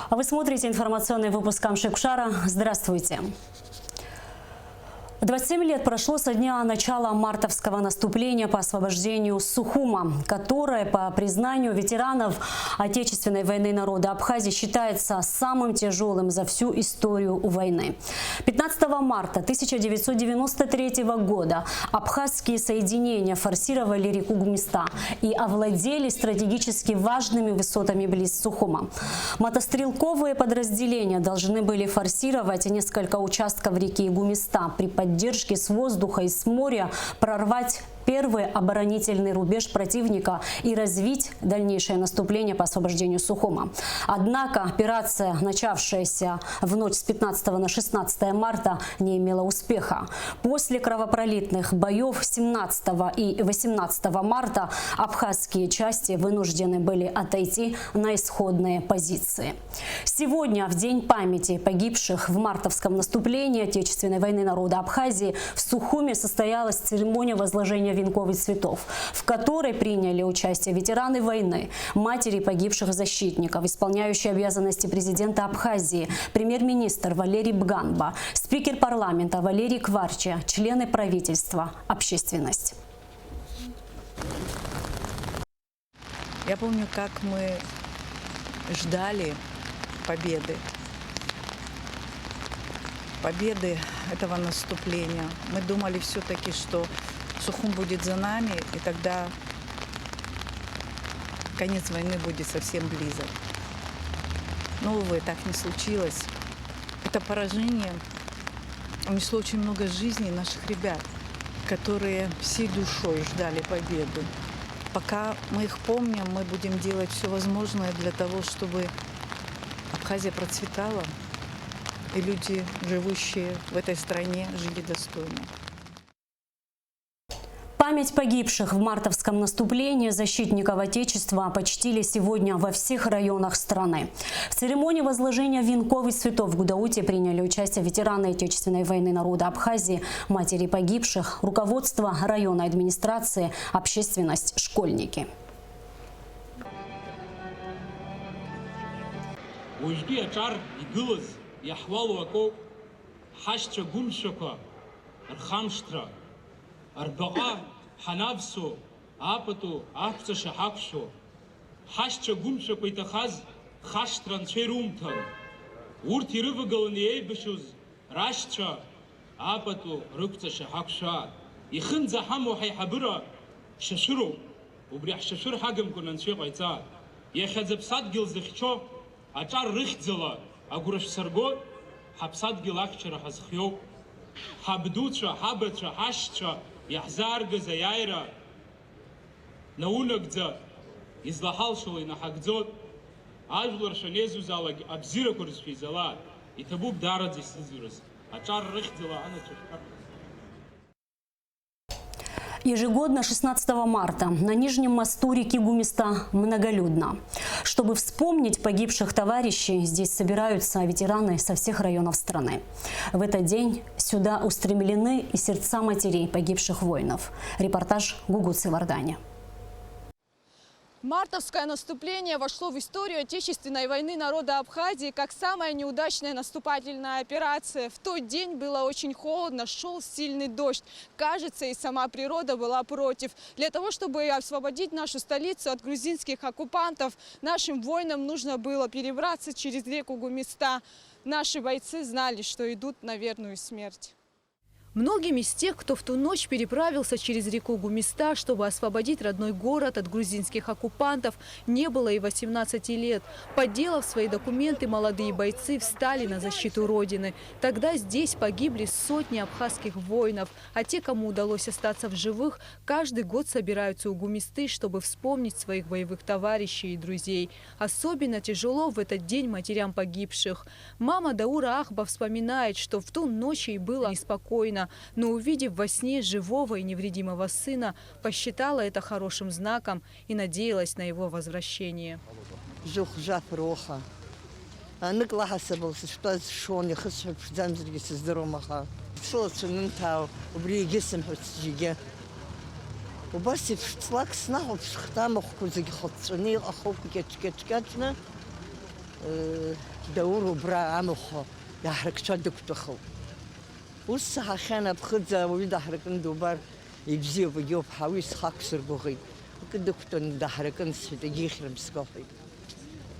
А вы смотрите информационный выпуск Амшикшара. Здравствуйте. 27 лет прошло со дня начала мартовского наступления по освобождению Сухума, которое, по признанию ветеранов Отечественной войны народа Абхазии, считается самым тяжелым за всю историю войны. 15 марта 1993 года абхазские соединения форсировали реку Гумиста и овладели стратегически важными высотами близ Сухума. Мотострелковые подразделения должны были форсировать несколько участков реки Гумиста, при поддержке с воздуха и с моря прорвать первый оборонительный рубеж противника и развить дальнейшее наступление по освобождению Сухума. Однако операция, начавшаяся в ночь с 15 на 16 марта, не имела успеха. После кровопролитных боев 17 и 18 марта абхазские части вынуждены были отойти на исходные позиции. Сегодня, в день памяти погибших в мартовском наступлении Отечественной войны народа Абхазии, в Сухуме состоялась церемония возложения венков и цветов, в которой приняли участие ветераны войны, матери погибших защитников, исполняющие обязанности президента Абхазии, премьер-министр Валерий Бганба, спикер парламента Валерий Кварча, члены правительства, общественность. Я помню, как мы ждали победы этого наступления. Мы думали все-таки, что Сухум будет за нами, и тогда конец войны будет совсем близок. Но, увы, так не случилось. Это поражение унесло очень много жизней наших ребят, которые всей душой ждали победу. Пока мы их помним, мы будем делать все возможное для того, чтобы Абхазия процветала, и люди, живущие в этой стране, жили достойно. Память погибших в мартовском наступлении защитников Отечества почтили сегодня во всех районах страны. В церемонии возложения венков и цветов в Гудауте приняли участие ветераны Отечественной войны народа Абхазии, матери погибших, руководство районной администрации, общественность, школьники. حنافسو آپتو آپتش حقشو حشچ گومش پیتخاز خاشتران چیرومتن ورتی رفقلنی بشوز راشچا آپتو رکتش حقشاد يخن زحمو حي حبرا ششرو وبريح ششر حقم كنا نشيق عيتاد يخذ بصاد جل زخشو أجار رخت زلا أقولش سرقو حبصاد جل أكشر حزخيو حبدوتشا حبتشا حشتشا يحزار جزايرة نونك ذا إزلحال شوي نحقزود أجلر شنيزو زالا أبزير كورس في زلا يتبوك دارد زيزورس أشار رخت زلا أنا تشكر. Ежегодно 16 марта на Нижнем мосту реки Гумиста многолюдно. Чтобы вспомнить погибших товарищей, здесь собираются ветераны со всех районов страны. В этот день сюда устремлены и сердца матерей погибших воинов. Репортаж Гугут Севардани. Мартовское наступление вошло в историю Отечественной войны народа Абхазии как самая неудачная наступательная операция. В тот день было очень холодно, шел сильный дождь. Кажется, и сама природа была против. Для того, чтобы освободить нашу столицу от грузинских оккупантов, нашим воинам нужно было перебраться через реку Гумиста. Наши бойцы знали, что идут на верную смерть. Многим из тех, кто в ту ночь переправился через реку Гумиста, чтобы освободить родной город от грузинских оккупантов, не было и 18 лет. Подделав свои документы, молодые бойцы встали на защиту Родины. Тогда здесь погибли сотни абхазских воинов, а те, кому удалось остаться в живых, каждый год собираются у Гумисты, чтобы вспомнить своих боевых товарищей и друзей. Особенно тяжело в этот день матерям погибших. Мама Даура Ахба вспоминает, что в ту ночь ей было неспокойно. Но, увидев во сне живого и невредимого сына, посчитала это хорошим знаком и надеялась на его возвращение. داور برا عمخو يحرك شدك تخو وصح خانة بخدزة ويدحرك ندوبار يبزيو بجوب حويس خاكسر بغي وكدكتون دحرك نسيت يخرم سكوفي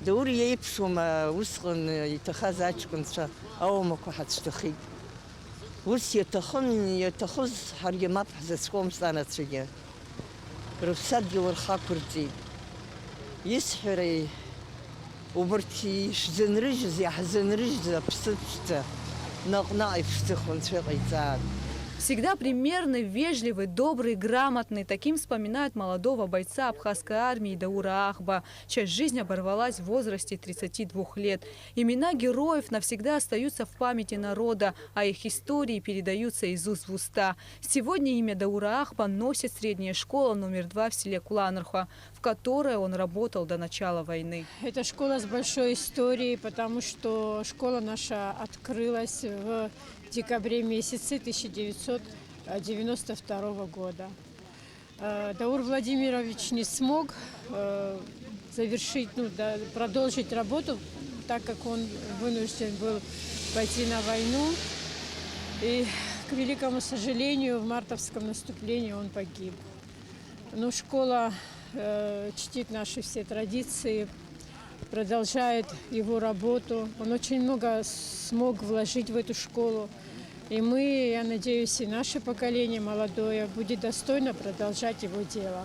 دوري يبسو ما وسخن يتخاز عشكن شا أو ما كحد تخي وس يتخذ حري ما بحث سكوم سنة سجى رفسد يورخاكرتي يسحري وبرتي شزنرجز يحزنرجز بستة نقنع يفتخون شغي تعال. Всегда примерный, вежливый, добрый, грамотный. Таким вспоминают молодого бойца абхазской армии Даура Ахба, чья жизнь оборвалась в возрасте 32 лет. Имена героев навсегда остаются в памяти народа, а их истории передаются из уст в уста. Сегодня имя Даура Ахба носит средняя школа номер 2 в селе Куланрха, в которой он работал до начала войны. Это школа с большой историей, потому что школа наша открылась в декабре месяце 1992 года. Даур Владимирович не смог завершить, продолжить работу, так как он вынужден был пойти на войну. И, к великому сожалению, в мартовском наступлении он погиб. Но школа чтит наши все традиции, продолжает его работу. Он очень много смог вложить в эту школу. И мы, я надеюсь, и наше поколение молодое будет достойно продолжать его дело.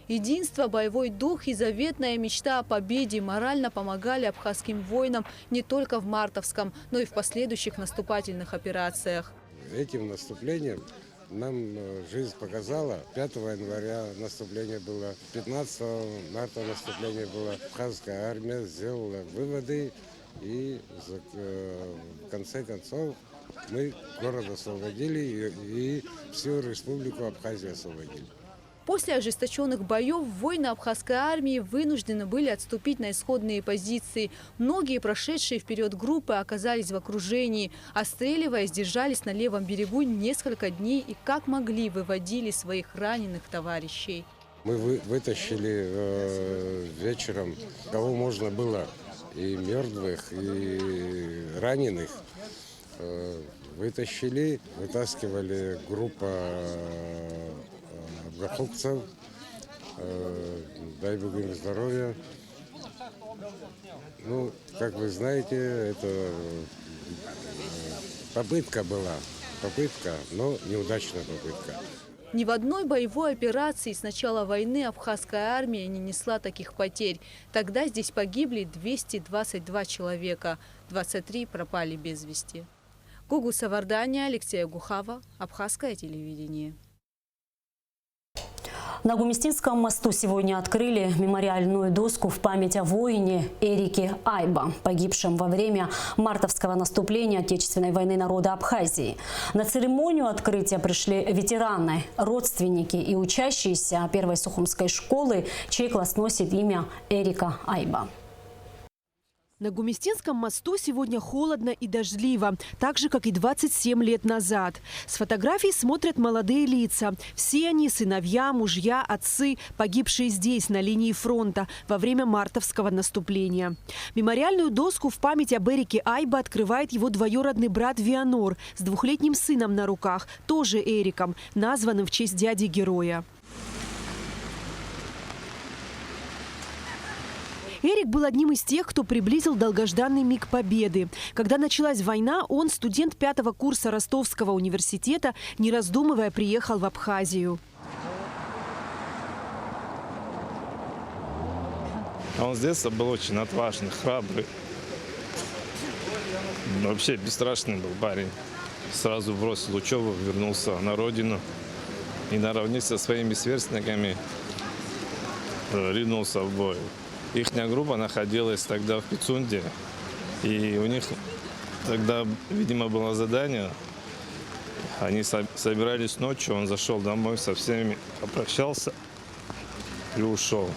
Единство, боевой дух и заветная мечта о победе морально помогали абхазским воинам не только в мартовском, но и в последующих наступательных операциях. Этим наступлением нам жизнь показала. 5 января наступление было, 15 марта наступление было. Абхазская армия сделала выводы, и в конце концов мы город освободили и всю республику Абхазию освободили. После ожесточенных боев воины абхазской армии вынуждены были отступить на исходные позиции. Многие прошедшие вперед группы оказались в окружении. Отстреливаясь, держались на левом берегу несколько дней и как могли выводили своих раненых товарищей. Мы вытащили вечером, кого можно было, и мертвых, и раненых. Вытаскивали группа абрахукцев, дай Бог им здоровья. Ну, как вы знаете, это попытка была, но неудачная попытка. Ни в одной боевой операции с начала войны абхазская армия не несла таких потерь. Тогда здесь погибли 222 человека, 23 пропали без вести. Гугу Савардания, Алексея Гухава, Абхазское телевидение. На Гумистинском мосту сегодня открыли мемориальную доску в память о воине Эрике Айба, погибшем во время мартовского наступления Отечественной войны народа Абхазии. На церемонию открытия пришли ветераны, родственники и учащиеся первой сухумской школы, чей класс носит имя Эрика Айба. На Гумистинском мосту сегодня холодно и дождливо, так же, как и 27 лет назад. С фотографий смотрят молодые лица. Все они сыновья, мужья, отцы, погибшие здесь, на линии фронта, во время мартовского наступления. Мемориальную доску в память об Эрике Айба открывает его двоюродный брат Вианор с 2-летним сыном на руках, тоже Эриком, названным в честь дяди-героя. Эрик был одним из тех, кто приблизил долгожданный миг победы. Когда началась война, он, студент 5-го курса Ростовского университета, не раздумывая, приехал в Абхазию. Он с детства был очень отважный, храбрый. Вообще бесстрашный был парень. Сразу бросил учебу, вернулся на родину. И наравне со своими сверстниками ринулся в бой. Ихняя группа находилась тогда в Пицунде, и у них тогда, видимо, было задание. Они собирались ночью, он зашел домой, со всеми попрощался и ушел.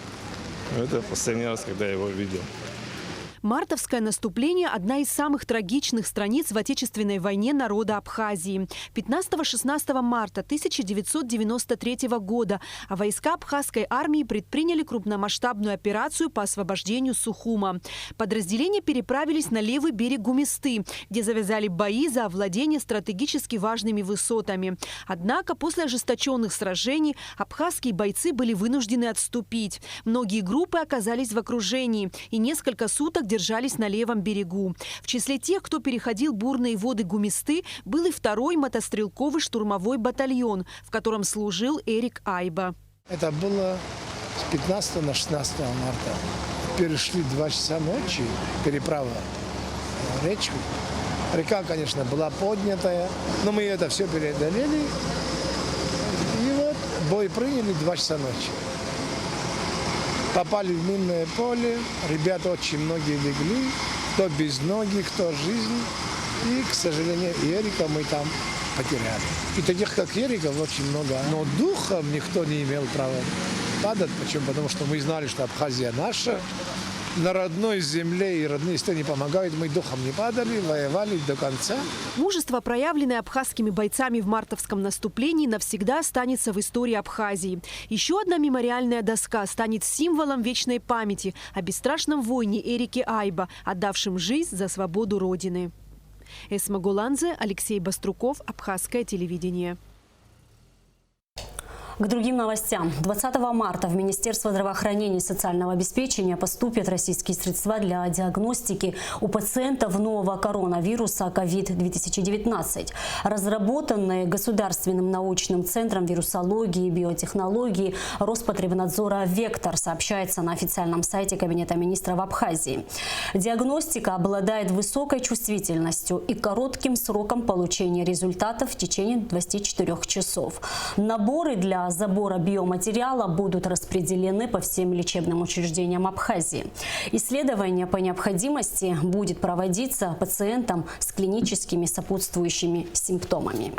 Это последний раз, когда я его видел. Мартовское наступление – одна из самых трагичных страниц в Отечественной войне народа Абхазии. 15-16 марта 1993 года войска абхазской армии предприняли крупномасштабную операцию по освобождению Сухума. Подразделения переправились на левый берег Гумисты, где завязали бои за овладение стратегически важными высотами. Однако после ожесточенных сражений абхазские бойцы были вынуждены отступить. Многие группы оказались в окружении и несколько суток держались на левом берегу. В числе тех, кто переходил бурные воды Гумисты, был и второй мотострелковый штурмовой батальон, в котором служил Эрик Айба. Это было с 15 на 16 марта. Перешли 2 часа ночи, переправа речку. Река, конечно, была поднятая, но мы это все преодолели. И вот бой приняли 2 часа ночи. Попали в минное поле, ребята очень многие легли, кто без ноги, кто жизнь. И, к сожалению, Эрика мы там потеряли. И таких, как Эрика, очень много. Но духом никто не имел права падать. Почему? Потому что мы знали, что Абхазия наша. На родной земле и родные страны помогают. Мы духом не падали, воевали до конца. Мужество, проявленное абхазскими бойцами в мартовском наступлении, навсегда останется в истории Абхазии. Еще одна мемориальная доска станет символом вечной памяти о бесстрашном воине Эрике Айба, отдавшем жизнь за свободу Родины. Эсма Гуланзе, Алексей Баструков, Абхазское телевидение. К другим новостям. 20 марта в Министерство здравоохранения и социального обеспечения поступят российские средства для диагностики у пациентов нового коронавируса COVID-2019. Разработанные Государственным научным центром вирусологии и биотехнологии Роспотребнадзора «Вектор», сообщается на официальном сайте Кабинета министров Абхазии. Диагностика обладает высокой чувствительностью и коротким сроком получения результатов в течение 24 часов. Наборы для забора биоматериала будут распределены по всем лечебным учреждениям Абхазии. Исследование по необходимости будет проводиться пациентам с клиническими сопутствующими симптомами.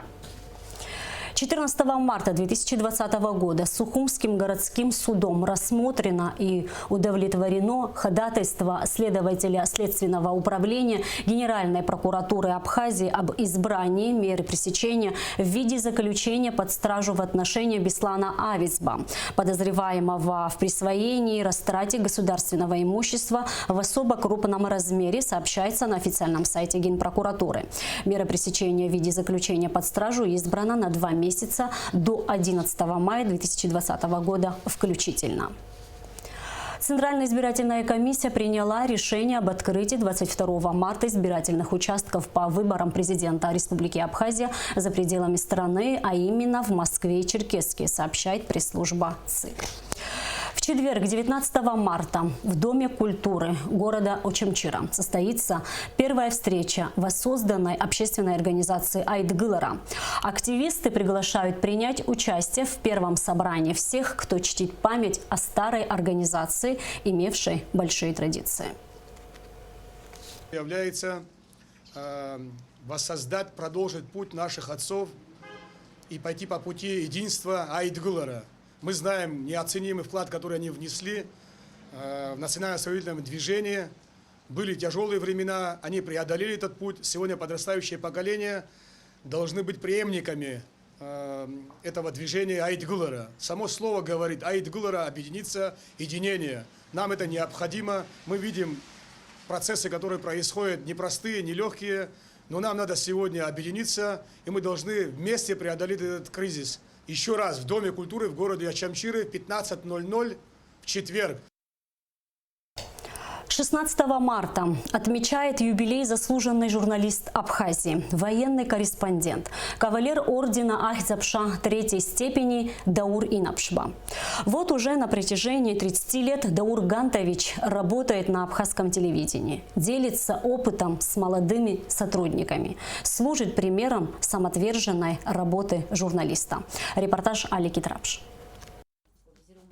14 марта 2020 года Сухумским городским судом рассмотрено и удовлетворено ходатайство следователя Следственного управления Генеральной прокуратуры Абхазии об избрании меры пресечения в виде заключения под стражу в отношении Беслана Авицба, подозреваемого в присвоении и растрате государственного имущества в особо крупном размере, сообщается на официальном сайте Генпрокуратуры. Мера пресечения в виде заключения под стражу избрана на 2 месяца до 11 мая 2020 года включительно. Центральная избирательная комиссия приняла решение об открытии 22 марта избирательных участков по выборам президента Республики Абхазия за пределами страны, а именно в Москве и Черкесске, сообщает пресс-служба ЦИК. В четверг, 19 марта, в Доме культуры города Очамчира состоится первая встреча воссозданной общественной организации Айтгылара. Активисты приглашают принять участие в первом собрании всех, кто чтит память о старой организации, имевшей большие традиции. Является воссоздать, продолжить путь наших отцов и пойти по пути единства Айтгылара. Мы знаем неоценимый вклад, который они внесли в национально-освободительное движение. Были тяжелые времена, они преодолели этот путь. Сегодня подрастающее поколение должны быть преемниками этого движения Айтгылара. Само слово говорит Айтгылара, объединиться, единение. Нам это необходимо. Мы видим процессы, которые происходят, непростые, нелегкие, но нам надо сегодня объединиться, и мы должны вместе преодолеть этот кризис. Еще раз в Доме культуры в городе Очамчиры в 15:00 в четверг. 16 марта отмечает юбилей заслуженный журналист Абхазии, военный корреспондент, кавалер ордена Ахзапша 3-й степени Даур Инапшба. Вот уже на протяжении 30 лет Даур Гантович работает на абхазском телевидении, делится опытом с молодыми сотрудниками, служит примером самоотверженной работы журналиста. Репортаж Али Китрапш.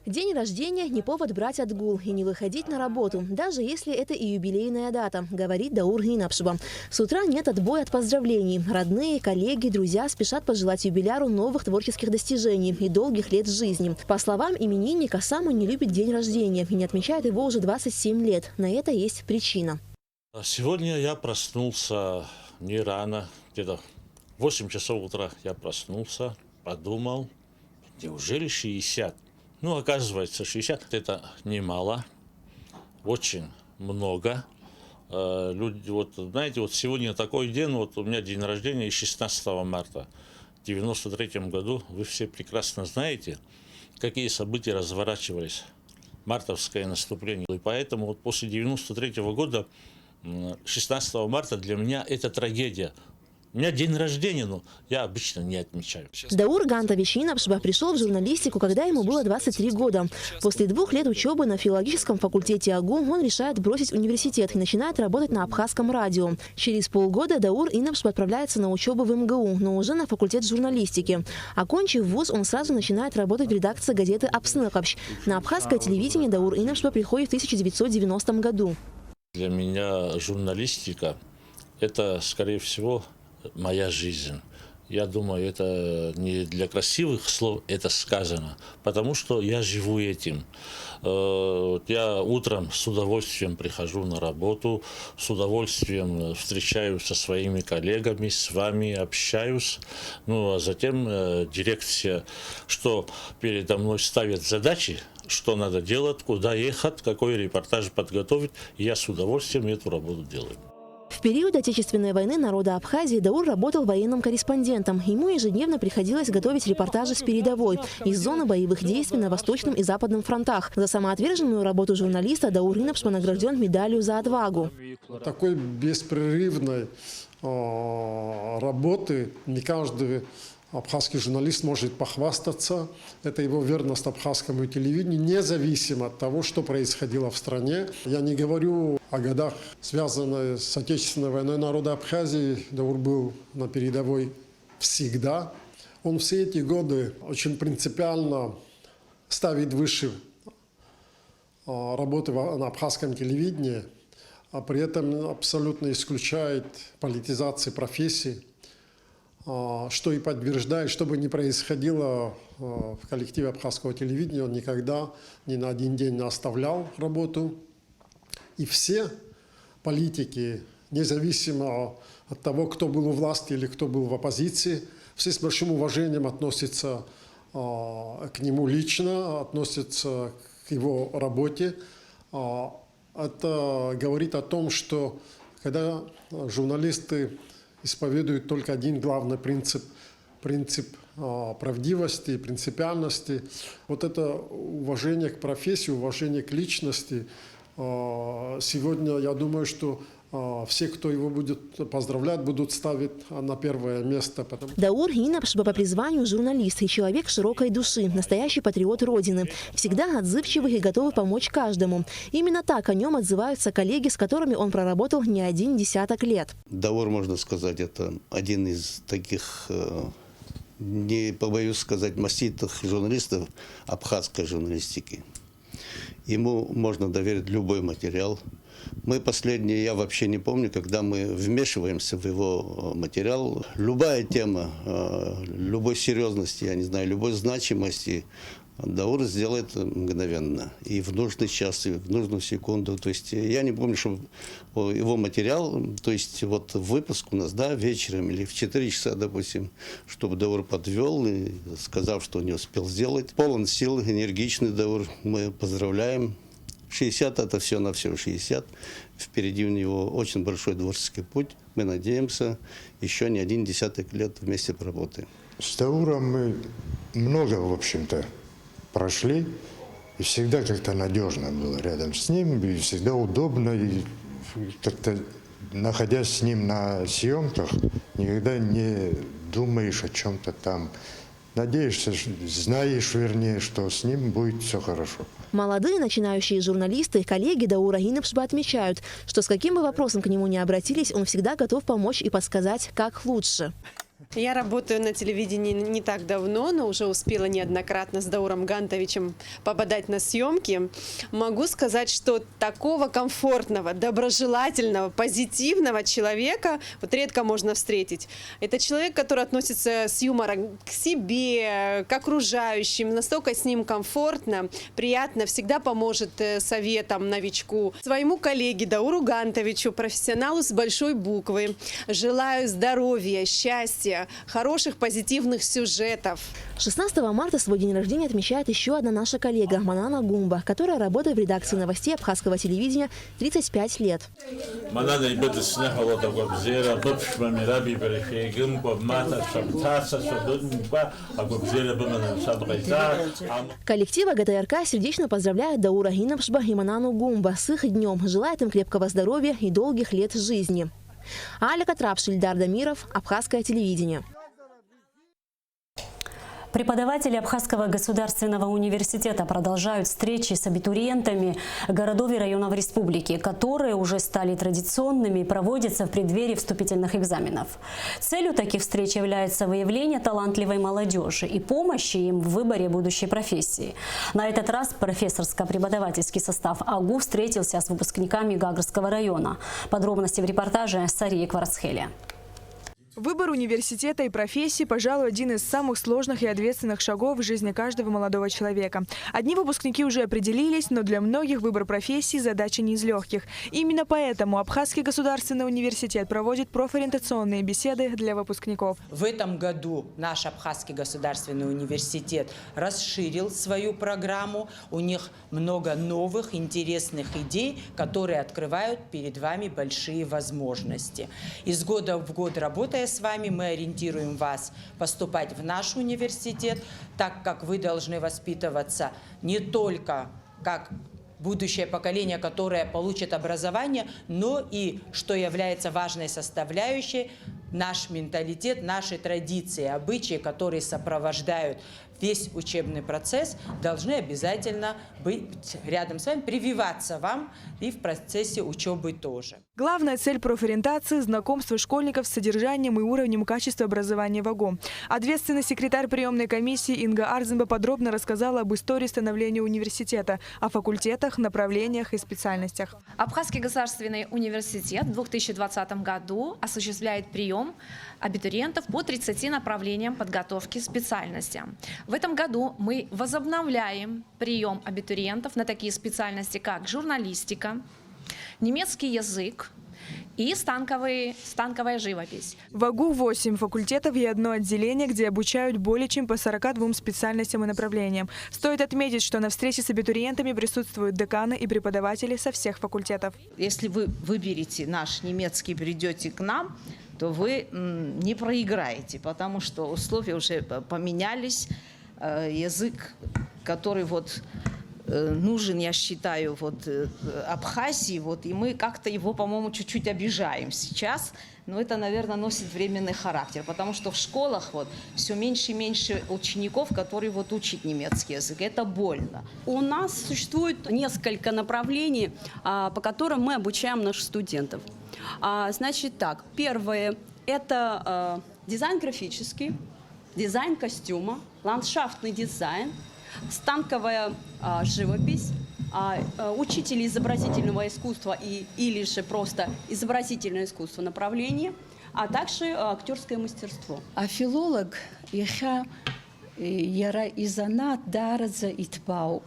День рождения – не повод брать отгул и не выходить на работу, даже если это и юбилейная дата, говорит Даур Гинапшба. С утра нет отбоя от поздравлений. Родные, коллеги, друзья спешат пожелать юбиляру новых творческих достижений и долгих лет жизни. По словам именинника, сам он не любит день рождения и не отмечает его уже 27 лет. На это есть причина. Сегодня я проснулся не рано, где-то в 8 часов утра я проснулся, подумал, неужели 60? Ну, оказывается, 60 это немало, очень много. Люди, вот, знаете, вот сегодня такой день, вот у меня день рождения 16 марта. В 93 году, вы все прекрасно знаете, какие события разворачивались. Мартовское наступление. И поэтому вот после 93 года, 16 марта для меня это трагедия. У меня день рождения, но я обычно не отмечаю. Даур Гантович Гинапшба пришел в журналистику, когда ему было 23 года. После 2 лет учебы на филологическом факультете АГУ он решает бросить университет и начинает работать на абхазском радио. Через полгода Даур Гинапшба отправляется на учебу в МГУ, но уже на факультет журналистики. Окончив вуз, он сразу начинает работать в редакции газеты «Апсныкапщ». На абхазское телевидение Даур Гинапшба приходит в 1990 году. Для меня журналистика – это, скорее всего, моя жизнь. Я думаю, это не для красивых слов это сказано, потому что я живу этим. Я утром с удовольствием прихожу на работу, с удовольствием встречаюсь со своими коллегами, с вами общаюсь. Ну, а затем дирекция, что передо мной ставит задачи, что надо делать, куда ехать, какой репортаж подготовить, и я с удовольствием эту работу делаю. В период Отечественной войны народа Абхазии Даур работал военным корреспондентом. Ему ежедневно приходилось готовить репортажи с передовой, из зоны боевых действий на Восточном и Западном фронтах. За самоотверженную работу журналиста Даур Гинапшба награжден медалью за отвагу. Такой беспрерывной работы не каждый абхазский журналист может похвастаться. Это его верность абхазскому телевидению, независимо от того, что происходило в стране. Я не говорю о годах, связанных с Отечественной войной народа Абхазии. Даур был на передовой всегда. Он все эти годы очень принципиально ставит выше работы на абхазском телевидении, а при этом абсолютно исключает политизацию профессии, что и подтверждает, что бы ни происходило в коллективе абхазского телевидения, он никогда ни на один день не оставлял работу. И все политики, независимо от того, кто был у власти или кто был в оппозиции, все с большим уважением относятся к нему лично, относятся к его работе. Это говорит о том, что когда журналисты исповедуют только один главный принцип правдивости, принципиальности. Вот это уважение к профессии, уважение к личности. Сегодня, я думаю, что все, кто его будет поздравлять, будут ставить на первое место. Даур Гинапшба по призванию журналист и человек широкой души, настоящий патриот Родины, всегда отзывчивый и готовый помочь каждому. Именно так о нем отзываются коллеги, с которыми он проработал не один десяток лет. Даур, можно сказать, это один из таких, не побоюсь сказать, маститых журналистов абхазской журналистики. Ему можно доверить любой материал. Мы последние, я вообще не помню, когда мы вмешиваемся в его материал. Любая тема, любой серьезности, я не знаю, любой значимости Даур сделает мгновенно. И в нужный час, и в нужную секунду. То есть я не помню, что его материал, то есть вот выпуск у нас, да, вечером или в 4 часа, допустим, чтобы Даур подвел и сказав, что не успел сделать. Полон сил, энергичный Даур. Мы поздравляем. 60 это все на все 60. Впереди у него очень большой творческий путь. Мы надеемся, еще не один десяток лет вместе поработаем. С Дауром мы много, в общем-то, прошли. И всегда как-то надежно было рядом с ним. И всегда удобно. И как-то, находясь с ним на съемках, никогда не думаешь о чем-то там. Надеешься, знаешь, вернее, что с ним будет все хорошо. Молодые начинающие журналисты и коллеги Даура Гинапшба отмечают, что с каким бы вопросом к нему ни обратились, он всегда готов помочь и подсказать, как лучше. Я работаю на телевидении не так давно, но уже успела неоднократно с Дауром Гантовичем попадать на съемки. Могу сказать, что такого комфортного, доброжелательного, позитивного человека вот редко можно встретить. Это человек, который относится с юмором к себе, к окружающим, настолько с ним комфортно, приятно, всегда поможет советам новичку. Своему коллеге Дауру Гантовичу, профессионалу с большой буквы, желаю здоровья, счастья, хороших позитивных сюжетов. 16 марта свой день рождения отмечает еще одна наша коллега Манана Гумба, которая работает в редакции новостей абхазского телевидения 35 лет. Коллектив ГТРК сердечно поздравляет Даура Гинапшба и Манану Гумба с их днем, желает им крепкого здоровья и долгих лет жизни. Аля Катрапш, Ильдар Дамиров, Абхазское телевидение. Преподаватели Абхазского государственного университета продолжают встречи с абитуриентами городов и районов республики, которые уже стали традиционными и проводятся в преддверии вступительных экзаменов. Целью таких встреч является выявление талантливой молодежи и помощи им в выборе будущей профессии. На этот раз профессорско-преподавательский состав АГУ встретился с выпускниками Гагрского района. Подробности в репортаже Сарии Кварцхеля. Выбор университета и профессии, пожалуй, один из самых сложных и ответственных шагов в жизни каждого молодого человека. Одни выпускники уже определились, но для многих выбор профессии – задача не из легких. Именно поэтому Абхазский государственный университет проводит профориентационные беседы для выпускников. В этом году наш Абхазский государственный университет расширил свою программу. У них много новых, интересных идей, которые открывают перед вами большие возможности. Из года в год, работая с вами, мы ориентируем вас поступать в наш университет, так как вы должны воспитываться не только как будущее поколение, которое получит образование, но и, что является важной составляющей, наш менталитет, наши традиции, обычаи, которые сопровождают весь учебный процесс, должны обязательно быть рядом с вами, прививаться вам и в процессе учебы тоже. Главная цель профориентации – знакомство школьников с содержанием и уровнем качества образования в АГУ. Ответственный секретарь приемной комиссии Инга Арзенба подробно рассказала об истории становления университета, о факультетах, направлениях и специальностях. Абхазский государственный университет в 2020 году осуществляет прием абитуриентов по 30 направлениям подготовки специальностям. В этом году мы возобновляем прием абитуриентов на такие специальности, как журналистика, немецкий язык и станковая живопись. В АГУ 8 факультетов и одно отделение, где обучают более чем по 42 специальностям и направлениям. Стоит отметить, что на встрече с абитуриентами присутствуют деканы и преподаватели со всех факультетов. Если вы выберете наш немецкий, придете к нам, то вы не проиграете, потому что условия уже поменялись. Язык, который нужен, я считаю, Абхазии, и мы как-то его, по-моему, чуть-чуть обижаем сейчас, но это, наверное, носит временный характер, потому что в школах все меньше и меньше учеников, которые учат немецкий язык. Это больно. У нас существует несколько направлений, по которым мы обучаем наших студентов. Значит так, первое – это дизайн графический, дизайн костюма, ландшафтный дизайн, станковая живопись, учитель изобразительного искусства или же просто изобразительное искусство направление, а также актерское мастерство. А филолог яра изанат дарадза итбауп,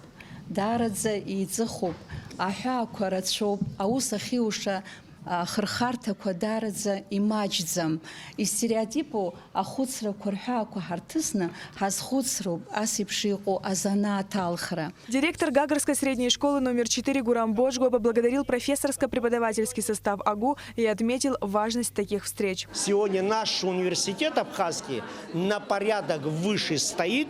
дарадза ицехуп, ахя кварацоп, аусахиуша хрхарта квадарадза и мадждзам. И стереотипу ахуцра курха кухартысна хазхуцруб асипшику азана талхра. Директор Гагрской средней школы номер 4 Гурам Боджго поблагодарил профессорско-преподавательский состав АГУ и отметил важность таких встреч. Сегодня наш университет абхазский на порядок выше стоит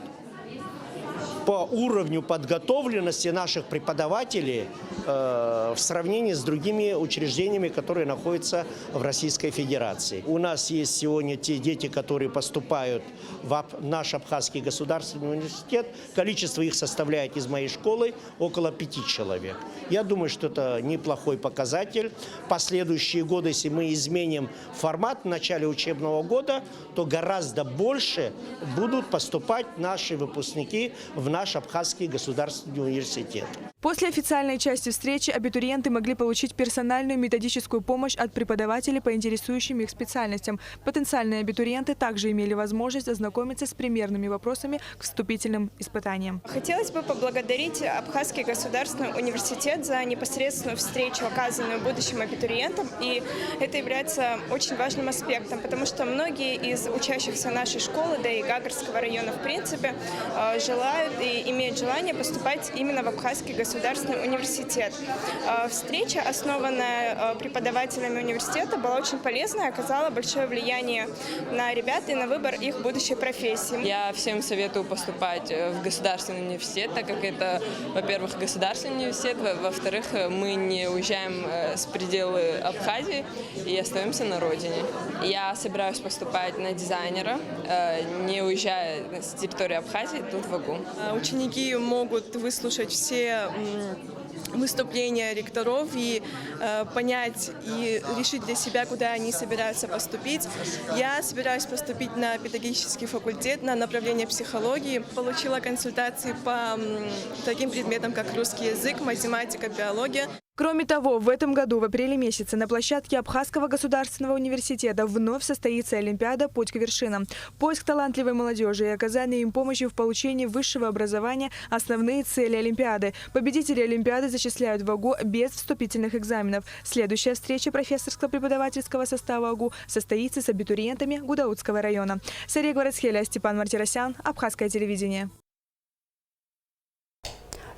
по уровню подготовленности наших преподавателей в сравнении с другими учреждениями, которые находятся в Российской Федерации. У нас есть сегодня те дети, которые поступают в наш Абхазский государственный университет. Количество их составляет из моей школы около 5 человек. Я думаю, что это неплохой показатель. Последующие годы, если мы изменим формат в начале учебного года, то гораздо больше будут поступать наши выпускники в наш Абхазский государственный университет. После официальной части встречи абитуриенты могли получить персональную методическую помощь от преподавателей по интересующим их специальностям. Потенциальные абитуриенты также имели возможность ознакомиться с примерными вопросами к вступительным испытаниям. Хотелось бы поблагодарить Абхазский государственный университет за непосредственную встречу, оказанную будущим абитуриентам. И это является очень важным аспектом, потому что многие из учащихся нашей школы, да и Гагарского района в принципе, желают и имеют желание поступать именно в Абхазский государственный университет. Встреча, основанная преподавателями университета, была очень полезной, оказала большое влияние на ребят и на выбор их будущей профессии. Я всем советую поступать в государственный университет, так как это, во-первых, государственный университет, во-вторых, мы не уезжаем с пределы Абхазии и остаемся на родине. Я собираюсь поступать на дизайнера, не уезжая с территории Абхазии, тут в АГУ. Ученики могут выслушать все выступления ректоров и понять и решить для себя, куда они собираются поступить. Я собираюсь поступить на педагогический факультет, на направление психологии. Получила консультации по таким предметам, как русский язык, математика, биология. Кроме того, в этом году в апреле месяце на площадке Абхазского государственного университета вновь состоится Олимпиада «Путь к вершинам». Поиск талантливой молодежи и оказание им помощи в получении высшего образования – основные цели Олимпиады. Победители Олимпиады зачисляют в АГУ без вступительных экзаменов. Следующая встреча профессорско-преподавательского состава АГУ состоится с абитуриентами Гудаутского района. Сария Гварацхеля, Степан Мартиросян, Абхазское телевидение.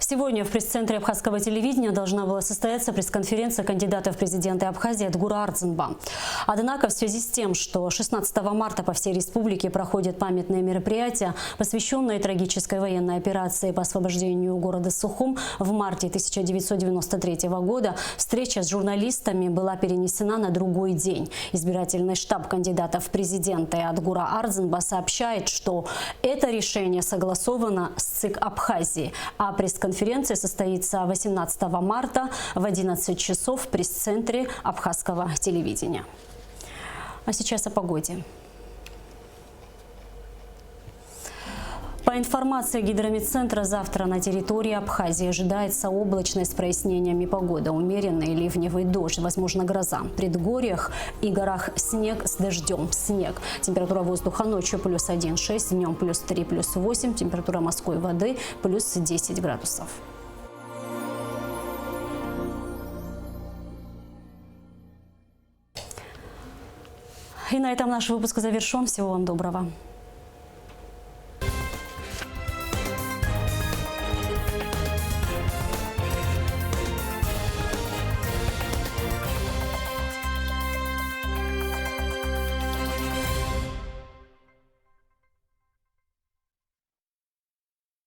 Сегодня в пресс-центре Абхазского телевидения должна была состояться пресс-конференция кандидата в президенты Абхазии Эдгура Ардзинба. Однако в связи с тем, что 16 марта по всей республике проходят памятные мероприятия, посвященные трагической военной операции по освобождению города Сухум в марте 1993 года, встреча с журналистами была перенесена на другой день. Избирательный штаб кандидата в президенты Эдгура Ардзинба сообщает, что это решение согласовано с ЦИК Абхазии, а пресс-конференция состоится 18 марта в 11 часов в пресс-центре Абхазского телевидения. А сейчас о погоде. По информации гидрометцентра, завтра на территории Абхазии ожидается облачность с прояснениями погоды. Умеренный ливневый дождь, возможно гроза. В предгорьях и горах снег с дождем. Снег. Температура воздуха ночью плюс 1,6, днем плюс 3, плюс 8. Температура морской воды плюс 10 градусов. И на этом наш выпуск завершен. Всего вам доброго.